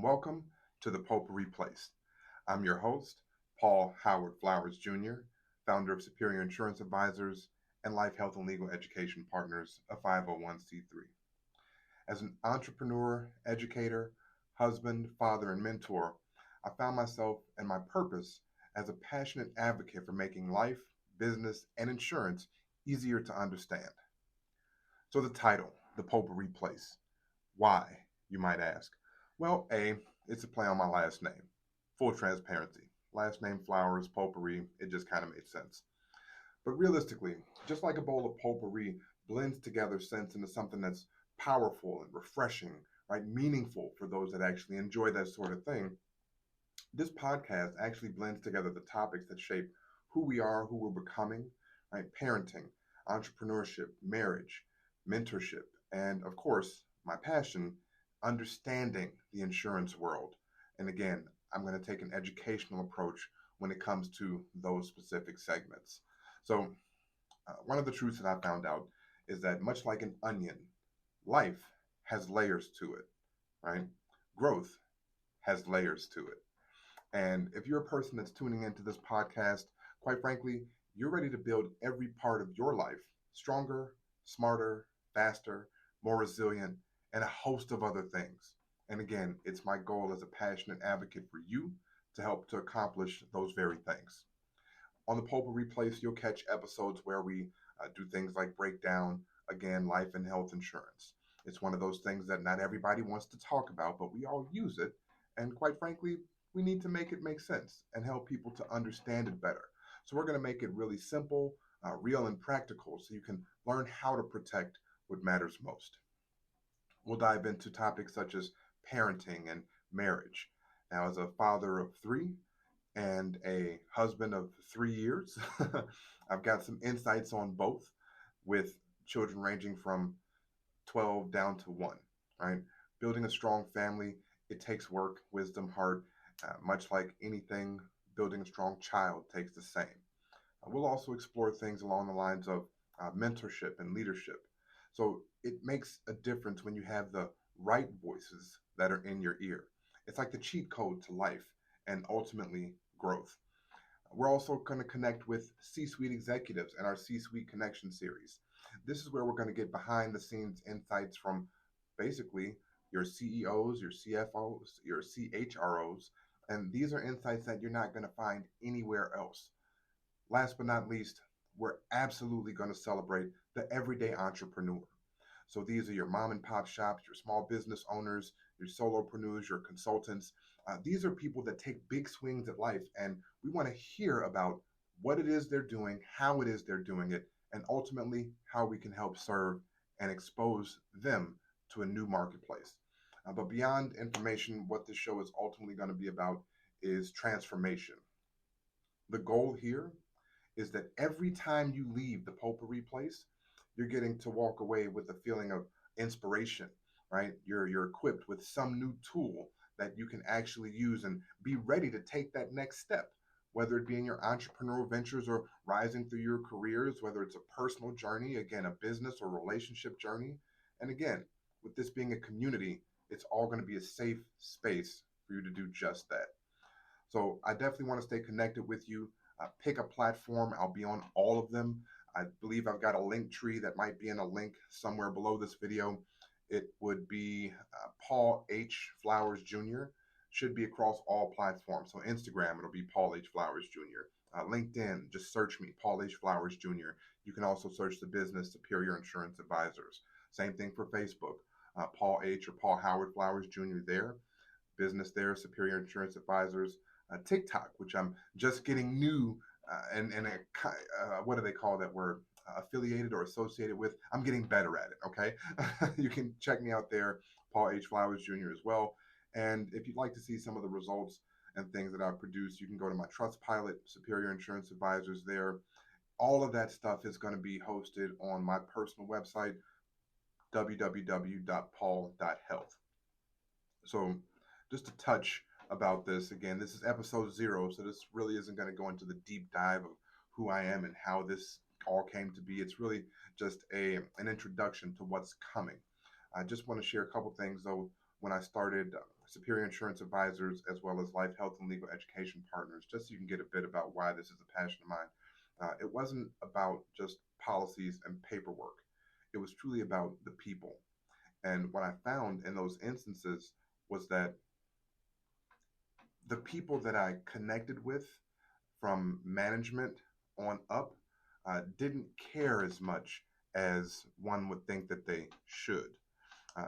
welcome to the Potpourri Place. I'm your host, Paul Howard Flowers Jr., founder of Superior Insurance Advisors and Life Health and Legal Education Partners, a 501c3. As an entrepreneur, educator, husband, father, and mentor, I found myself and my purpose as a passionate advocate for making life, business, and insurance easier to understand. So the title, The Potpourri Place. Why, you might ask? Well, A, it's a play on my last name. Full transparency. Last name Flowers, Potpourri, it just kind of made sense. But realistically, just like a bowl of potpourri blends together sense into something that's powerful and refreshing, right? Meaningful for those that actually enjoy that sort of thing, this podcast actually blends together the topics that shape who we are, who we're becoming, right? Parenting, entrepreneurship, marriage, mentorship, and of course, my passion, understanding the insurance world. And again, I'm going to take an educational approach when it comes to those specific segments. So, one of the truths that I found out is that much like an onion, life has layers to it, right? Growth has layers to it. And if you're a person that's tuning into this podcast, quite frankly, you're ready to build every part of your life stronger, smarter, faster, more resilient, and a host of other things. And again, it's my goal as a passionate advocate for you to help to accomplish those very things. On the Potpourri Place, you'll catch episodes where we do things like break down, again, life and health insurance. It's one of those things that not everybody wants to talk about, but we all use it. And quite frankly, we need to make it make sense and help people to understand it better. So we're going to make it really simple, real, and practical so you can learn how to protect what matters most. We'll dive into topics such as parenting and marriage. Now, as a father of three and a husband of 3 years, I've got some insights on both, with children ranging from 12 down to 1, right? Building a strong family, it takes work, wisdom, heart, much like anything, building a strong child takes the same. We'll also explore things along the lines of mentorship and leadership. So it makes a difference when you have the right voices that are in your ear. It's like the cheat code to life and ultimately growth. We're also going to connect with C-suite executives in our C-suite connection series. This is where we're going to get behind the scenes insights from basically your CEOs, your CFOs, your CHROs, and these are insights that you're not going to find anywhere else. Last but not least, we're absolutely going to celebrate the everyday entrepreneur. So these are your mom and pop shops, your small business owners, your solopreneurs, your consultants. These are people that take big swings at life, and we want to hear about what it is they're doing, how it is they're doing it, and ultimately how we can help serve and expose them to a new marketplace. But beyond information, what this show is ultimately going to be about is transformation. The goal here is that every time you leave the Potpourri Place, you're getting to walk away with a feeling of inspiration, right? You're equipped with some new tool that you can actually use and be ready to take that next step, whether it be in your entrepreneurial ventures or rising through your careers, whether it's a personal journey, again, a business or relationship journey. And again, with this being a community, it's all going to be a safe space for you to do just that. So I definitely want to stay connected with you. Pick a platform. I'll be on all of them. I believe I've got a link tree that might be in a link somewhere below this video. It would be Paul H. Flowers Jr. Should be across all platforms. So Instagram, it'll be Paul H. Flowers Jr. LinkedIn, just search me, Paul H. Flowers Jr. You can also search the business Superior Insurance Advisors. Same thing for Facebook, Paul H. or Paul Howard Flowers Jr. there. Business there, Superior Insurance Advisors. TikTok, which I'm just getting new and what do they call that word? Affiliated or associated with. I'm getting better at it, okay? You can check me out there, Paul H. Flowers Jr. as well. And if you'd like to see some of the results and things that I've produced, you can go to my Trustpilot, Superior Insurance Advisors there. All of that stuff is going to be hosted on my personal website, www.paul.health. So just a touch about this. Again, this is episode 0, so this really isn't going to go into the deep dive of who I am and how this all came to be. It's really just an introduction to what's coming. I just want to share a couple things, though. When I started Superior Insurance Advisors, as well as life, health, and legal education partners, just so you can get a bit about why this is a passion of mine. It wasn't about just policies and paperwork. It was truly about the people. And what I found in those instances was that the people that I connected with from management on up didn't care as much as one would think that they should. I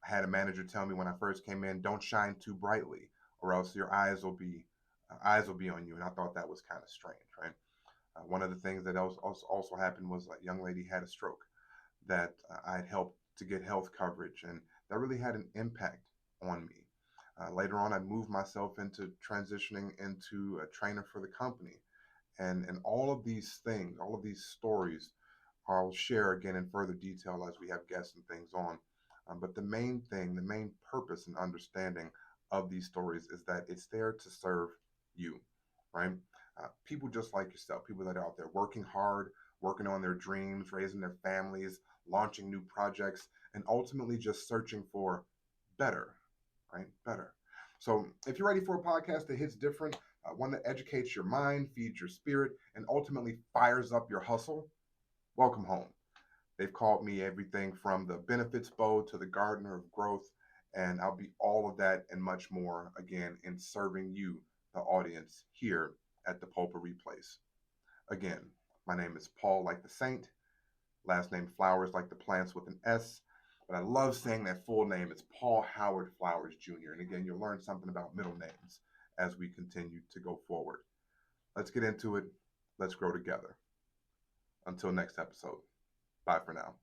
had a manager tell me when I first came in, "Don't shine too brightly, or else your eyes will be on you." And I thought that was kind of strange, right? One of the things that also happened was a young lady had a stroke that I had helped to get health coverage, and that really had an impact on me. Later on, I moved myself into transitioning into a trainer for the company. And all of these things, all of these stories, I'll share again in further detail as we have guests and things on. But the main thing, the main purpose and understanding of these stories is that it's there to serve you, right? People just like yourself, people that are out there working hard, working on their dreams, raising their families, launching new projects, and ultimately just searching for better, right? Better. So if you're ready for a podcast that hits different, one that educates your mind, feeds your spirit, and ultimately fires up your hustle, welcome home. They've called me everything from the benefits bow to the gardener of growth, and I'll be all of that and much more, again, in serving you, the audience, here at the Potpourri Place. Again, my name is Paul, like the saint, last name Flowers, like the plants with an S, but I love saying that full name. It's Paul Howard Flowers Jr. And again, you'll learn something about middle names as we continue to go forward. Let's get into it. Let's grow together. Until next episode. Bye for now.